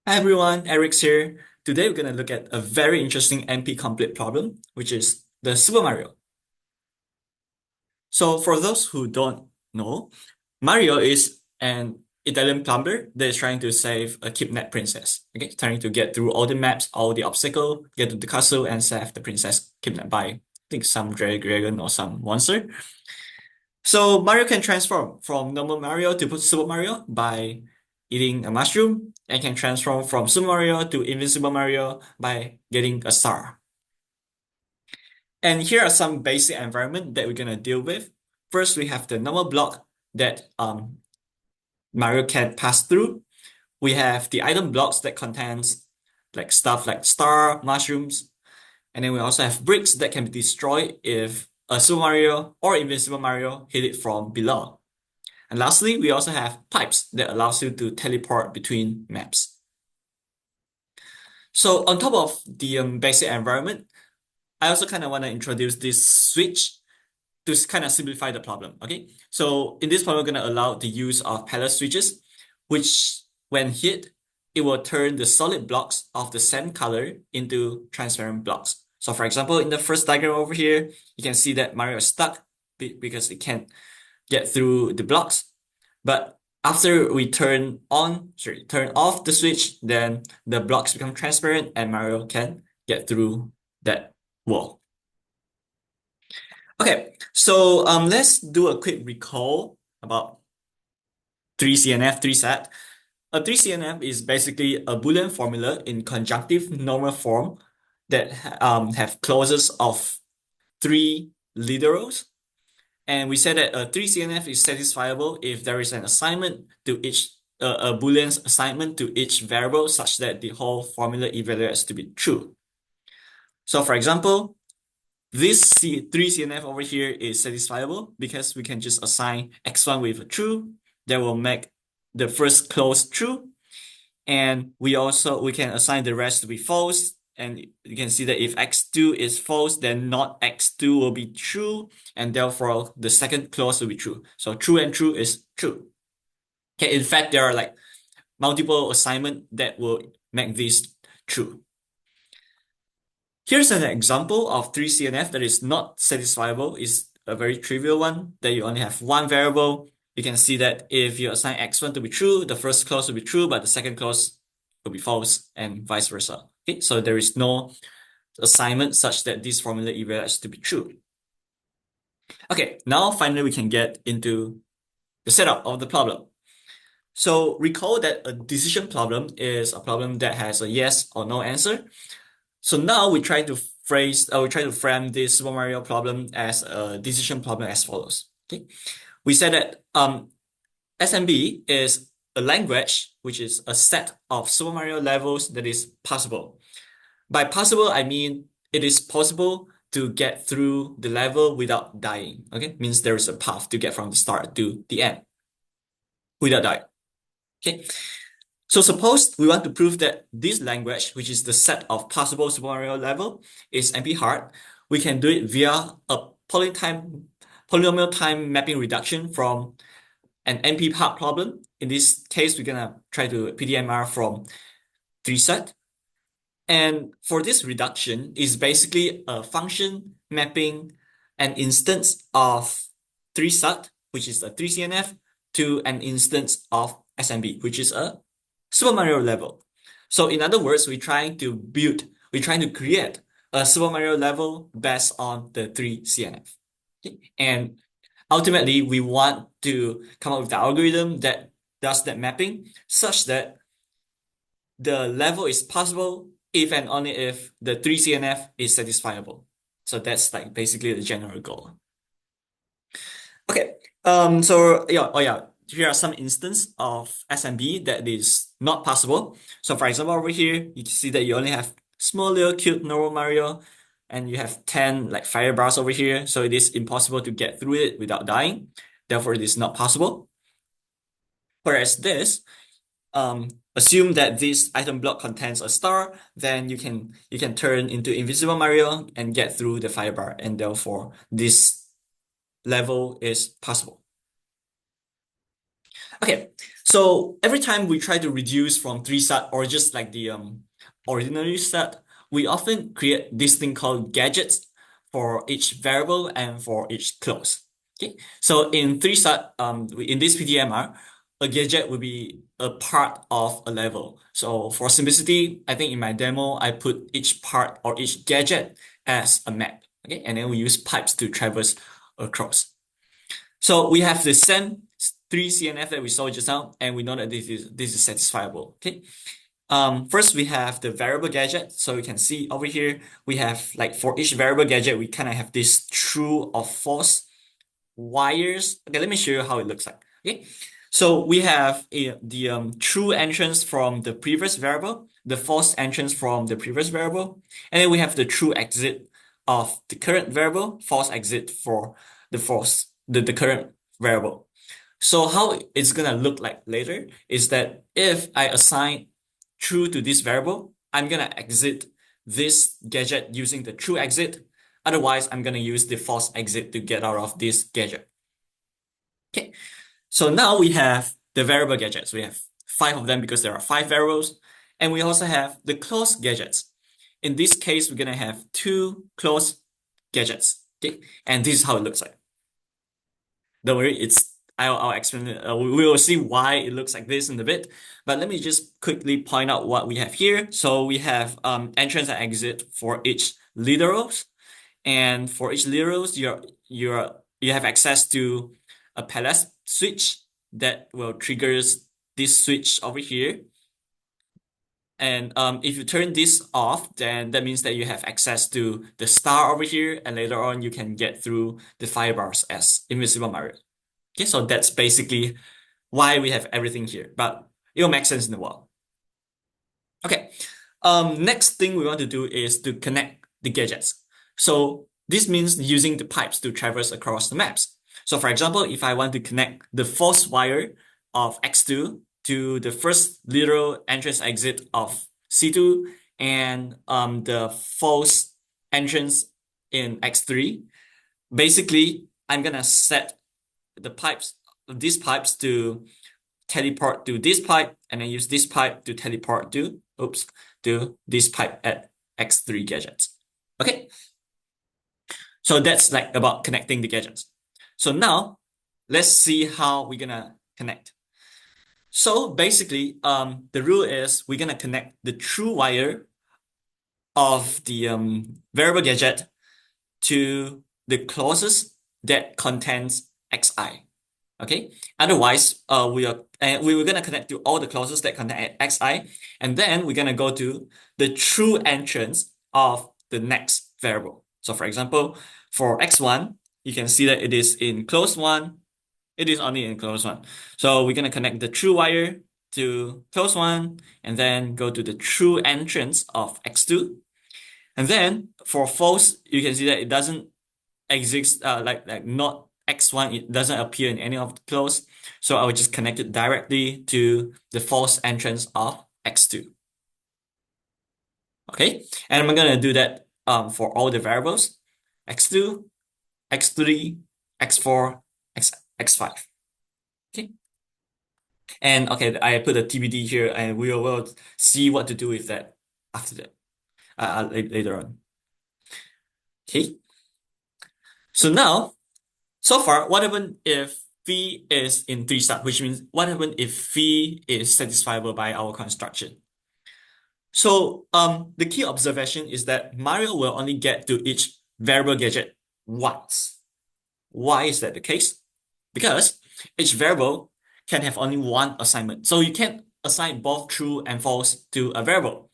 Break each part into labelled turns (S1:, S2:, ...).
S1: Hi everyone, Eric's here. Today we're going to look at a very interesting NP-complete problem, which is the Super Mario. So for those who don't know, Mario is an Italian plumber that is trying to save a kidnapped princess. Okay, trying to get through all the maps, all the obstacles, get to the castle and save the princess kidnapped by, I think, some dragon or some monster. So Mario can transform from normal Mario to Super Mario by eating a mushroom, and can transform from Super Mario to Invincible Mario by getting a star. And here are some basic environment that we're gonna deal with. First, we have the normal block that Mario can pass through. We have the item blocks that contains like stuff like star, mushrooms, and then we also have bricks that can be destroyed if a Super Mario or Invincible Mario hit it from below. And lastly, we also have pipes that allows you to teleport between maps. So on top of the basic environment, I also kind of want to introduce this switch to kind of simplify the problem. Okay, so in this problem, we're going to allow the use of palette switches, which when hit, it will turn the solid blocks of the same color into transparent blocks. So for example, in the first diagram over here, you can see that Mario is stuck because it can't get through the blocks. But after we turn off the switch, then the blocks become transparent and Mario can get through that wall. Okay, so let's do a quick recall about 3CNF, 3SAT. A 3CNF is basically a Boolean formula in conjunctive normal form that have clauses of three literals. And we said that a 3CNF is satisfiable if there is an assignment to each a Boolean assignment to each variable such that the whole formula evaluates to be true. So for example, this 3CNF over here is satisfiable because we can just assign x1 with a true that will make the first clause true. And we can assign the rest to be false. And you can see that if x2 is false, then not x2 will be true, and therefore the second clause will be true. So true and true is true. Okay, in fact, there are like multiple assignment that will make this true. Here's an example of 3CNF that is not satisfiable. It's a very trivial one that you only have one variable. You can see that if you assign x1 to be true, the first clause will be true, but the second clause will be false, and vice versa. Okay, so there is no assignment such that this formula evaluates to be true. Okay, now finally we can get into the setup of the problem. So recall that a decision problem is a problem that has a yes or no answer. So now we try to frame this Super Mario problem as a decision problem as follows. Okay, we said that SMB is a language which is a set of Super Mario levels that is possible. By possible, I mean it is possible to get through the level without dying. Okay, means there is a path to get from the start to the end without dying. Okay, so suppose we want to prove that this language, which is the set of possible Super Mario level, is NP-hard. We can do it via a polynomial time mapping reduction from an NP-hard problem. In this case, we're gonna try to PDMR from 3SAT. And for this reduction is basically a function mapping an instance of 3SAT, which is a 3CNF, to an instance of SMB, which is a Super Mario level. So in other words, we're trying to create a Super Mario level based on the 3CNF. Okay? And ultimately, we want to come up with the algorithm that does that mapping such that the level is possible if and only if the 3CNF is satisfiable. So that's like basically the general goal. Okay. So yeah, oh yeah, here are some instances of SMB that is not possible. So for example, over here, you can see that you only have small little cute normal Mario, and you have 10 like fire bars over here. So it is impossible to get through it without dying. Therefore, it is not possible. Whereas this, assume that this item block contains a star, then you can turn into Invisible Mario and get through the fire bar, and therefore this level is possible. Okay, so every time we try to reduce from 3sat or just like the ordinary sat, we often create this thing called gadgets for each variable and for each clause. Okay, so in 3sat, in this PTMR, a gadget will be a part of a level. So for simplicity, I think in my demo, I put each part or each gadget as a map. Okay, and then we use pipes to traverse across. So we have the same 3CNF that we saw just now, and we know that this is satisfiable. Okay. First we have the variable gadget. So you can see over here we have like for each variable gadget we kind of have this true or false wires. Okay, let me show you how it looks like. Okay. So we have the true entrance from the previous variable, the false entrance from the previous variable, and then we have the true exit of the current variable, false exit for the current variable. So how it's gonna look like later is that if I assign true to this variable, I'm gonna exit this gadget using the true exit. Otherwise, I'm gonna use the false exit to get out of this gadget. Okay, so now we have the variable gadgets. We have 5 of them because there are 5 variables. And we also have the clause gadgets. In this case, we're gonna have 2 clause gadgets. Okay, and this is how it looks like. Don't worry, I'll explain it. We will see why it looks like this in a bit. But let me just quickly point out what we have here. So we have entrance and exit for each literals. And for each literals, you have access to a palette switch that will triggers this switch over here. And if you turn this off, then that means that you have access to the star over here, and later on you can get through the firebars as Invisible Mario. Okay, so that's basically why we have everything here, but it'll make sense in the while. Okay, next thing we want to do is to connect the gadgets. So this means using the pipes to traverse across the maps. So for example, if I want to connect the false wire of X2 to the first literal entrance exit of C2 and the false entrance in X3, basically I'm gonna set these pipes to teleport to this pipe and then use this pipe to teleport to this pipe at X3 gadgets. Okay, so that's like about connecting the gadgets. So now let's see how we're gonna connect. So basically, the rule is we're gonna connect the true wire of the variable gadget to the clauses that contains xi. Okay. Otherwise, we were gonna connect to all the clauses that contain xi, and then we're gonna go to the true entrance of the next variable. So for example, for x1, you can see that it is in clause 1. It is only in clause 1. So we're gonna connect the true wire to clause 1, and then go to the true entrance of x2. And then for false, you can see that it doesn't exist, like not x1, it doesn't appear in any of the clause. So I will just connect it directly to the false entrance of x2. Okay, and I'm gonna do that for all the variables, x2, x3, x4, x5. Okay, and okay, I put a TBD here, and we will see what to do with that after that, later on. Okay, so now, so far, what happened if phi is in 3sat, which means what happened if phi is satisfiable by our construction? So the key observation is that Mario will only get to each variable gadget once. Why is that the case? Because each variable can have only one assignment. So you can't assign both true and false to a variable.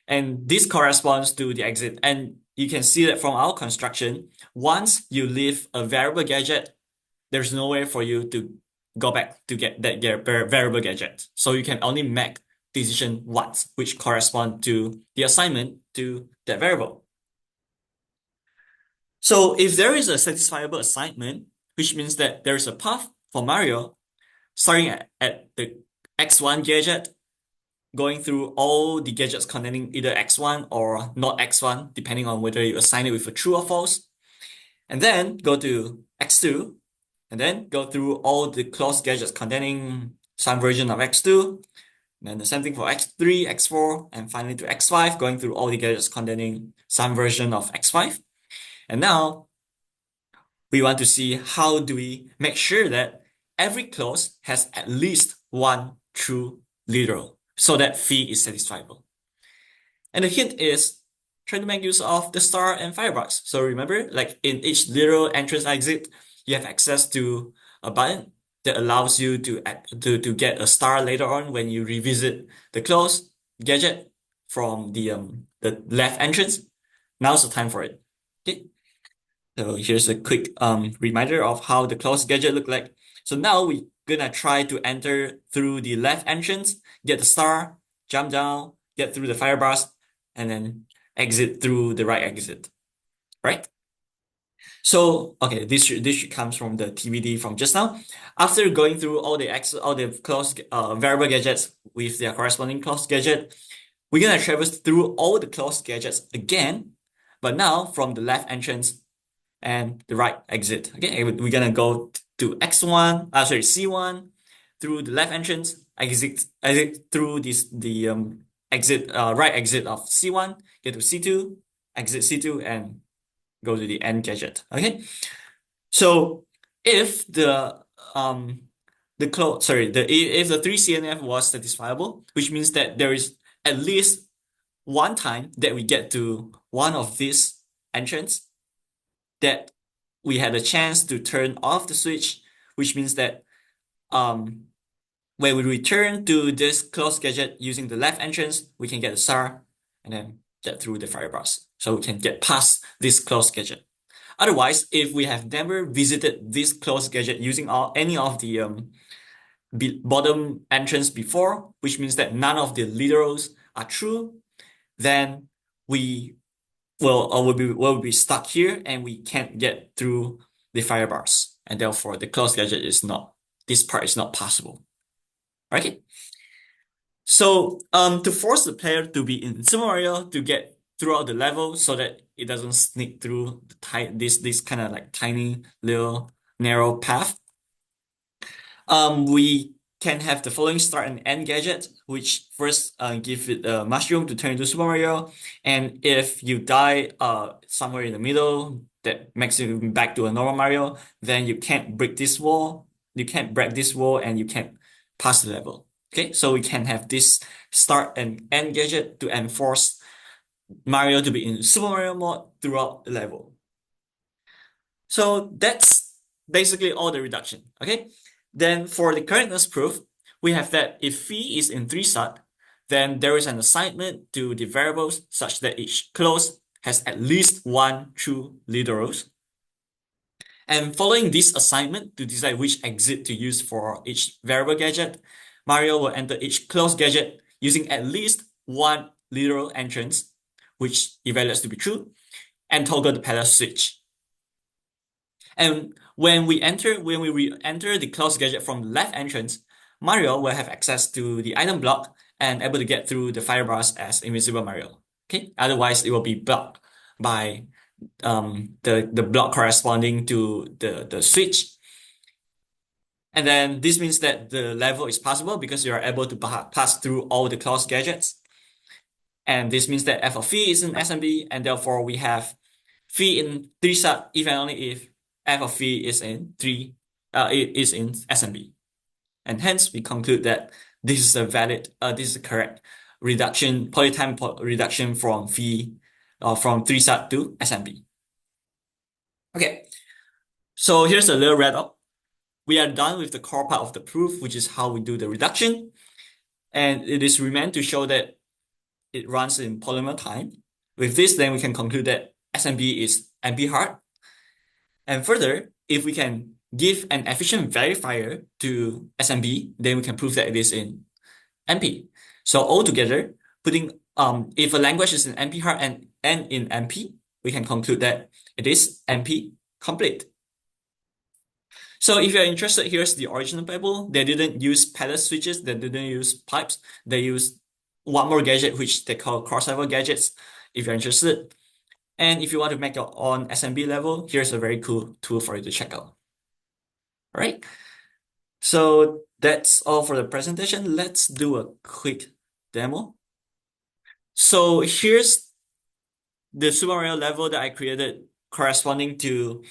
S1: And this corresponds to the exit. And you can see that from our construction, once you leave a variable gadget, there's no way for you to go back to get that variable gadget. So you can only make decision once, which correspond to the assignment to that variable. So if there is a satisfiable assignment, which means that there is a path for Mario starting at the X1 gadget, going through all the gadgets containing either X1 or not X1, depending on whether you assign it with a true or false, and then go to X2, and then go through all the clause gadgets containing some version of X2, then the same thing for X3, X4, and finally to X5, going through all the gadgets containing some version of X5. And now we want to see how do we make sure that every clause has at least one true literal so that phi is satisfiable. And the hint is trying to make use of the star and firebars. So remember, like in each literal entrance exit, you have access to a button that allows you to get a star later on when you revisit the clause gadget from the left entrance. Now's the time for it. Okay. So here's a quick reminder of how the close gadget look like. So now we're gonna try to enter through the left entrance, get the star, jump down, get through the fire bars, and then exit through the right exit, right? So okay, this should comes from the TBD from just now. After going through all the close variable gadgets with their corresponding close gadget, we're gonna traverse through all the close gadgets again, but now from the left entrance and the right exit. Okay, we're gonna go to C1 through the left entrance, exit through the right exit of C1, get to C2, exit C2, and go to the end gadget. Okay, so if if the 3CNF was satisfiable, which means that there is at least one time that we get to one of these entrance that we had a chance to turn off the switch, which means that when we return to this closed gadget using the left entrance, we can get a star and then get through the fire bars. So we can get past this closed gadget. Otherwise, if we have never visited this closed gadget using any of the bottom entrance before, which means that none of the literals are true, then we will be stuck here and we can't get through the fire bars. And therefore, the closed gadget this part is not possible. Okay. So to force the player to be in Super Mario to get throughout the level so that it doesn't sneak through this kind of like tiny little narrow path, we can have the following start and end gadget, which first give it a mushroom to turn into Super Mario, and if you die somewhere in the middle, that makes you back to a normal Mario, then you can't break this wall, and you can't pass the level. Okay, so we can have this start and end gadget to enforce Mario to be in Super Mario mode throughout the level. So that's basically all the reduction. Okay, then for the correctness proof, we have that if phi is in 3SAT, then there is an assignment to the variables such that each clause has at least one true literals. And following this assignment to decide which exit to use for each variable gadget, Mario will enter each closed gadget using at least one literal entrance, which evaluates to be true, and toggle the palace switch. And when we re-enter the closed gadget from the left entrance, Mario will have access to the item block and able to get through the fire bars as Invisible Mario. Okay, otherwise it will be blocked by the block corresponding to the switch. And then this means that the level is possible because you are able to pass through all the closed gadgets. And this means that f of phi is in SMB, and therefore we have phi in 3SAT if and only if f of phi is in SMB. And hence we conclude that this is a correct reduction, polytime reduction from phi from 3SAT to SMB. Okay, so here's a little wrap up. We are done with the core part of the proof, which is how we do the reduction. And it is remained to show that it runs in polynomial time. With this, then we can conclude that SMB is NP hard. And further, if we can give an efficient verifier to SMB, then we can prove that it is in NP. So altogether, putting if a language is in NP hard and in NP, we can conclude that it is NP complete. So if you're interested, here's the original Babel. They didn't use palace switches, they didn't use pipes, they used one more gadget, which they call crossover gadgets, if you're interested. And if you want to make your own SMB level, here's a very cool tool for you to check out. All right. So that's all for the presentation. Let's do a quick demo. So here's the Super Mario level that I created corresponding to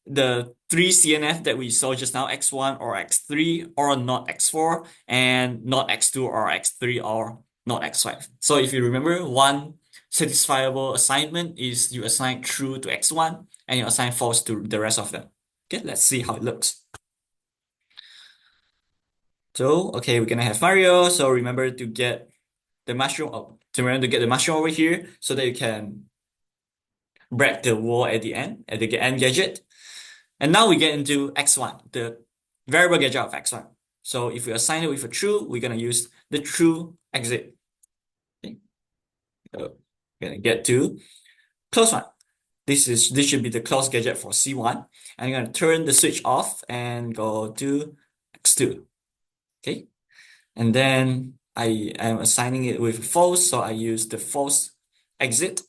S1: the 3CNF that we saw just now, X1 or X3 or not X4 and not X2 or X3 or not X5. So if you remember, one satisfiable assignment is you assign true to X1 and you assign false to the rest of them. Okay, let's see how it looks. So, okay, we're gonna have Mario. So remember to get the mushroom over here so that you can break the wall at the end gadget. And now we get into X1, the variable gadget of X1. So if we assign it with a true, we're gonna use the true exit. Okay. So we're gonna get to close one. This should be the close gadget for C1. And I'm gonna turn the switch off and go to X2. Okay. And then I am assigning it with false, so I use the false exit.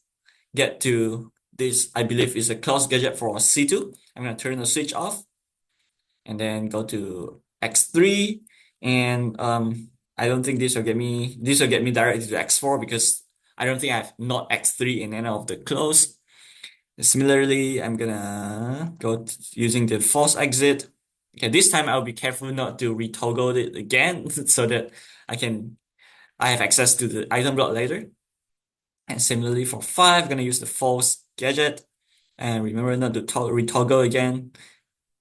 S1: Get to this, I believe is a close gadget for C2. I'm gonna turn the switch off and then go to X3 and I don't think this will get me directly to X4 because I don't think I have not X3 in any of the close. Similarly, I'm gonna go using the false exit. Okay, this time I'll be careful not to retoggle it again so that I have access to the item block later. And similarly for 5, I'm gonna use the false gadget and remember not to retoggle again.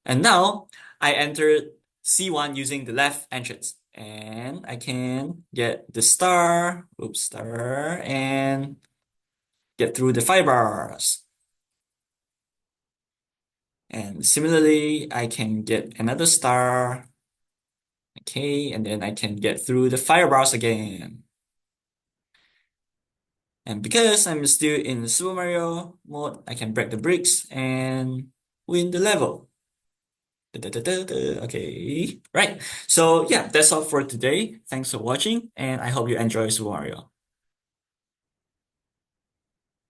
S1: And now I entered C1 using the left entrance and I can get the star, and get through the fibers. And similarly, I can get another star. Okay, and then I can get through the fire bars again. And because I'm still in Super Mario mode, I can break the bricks and win the level. Okay, right. So yeah, that's all for today. Thanks for watching, and I hope you enjoy Super Mario.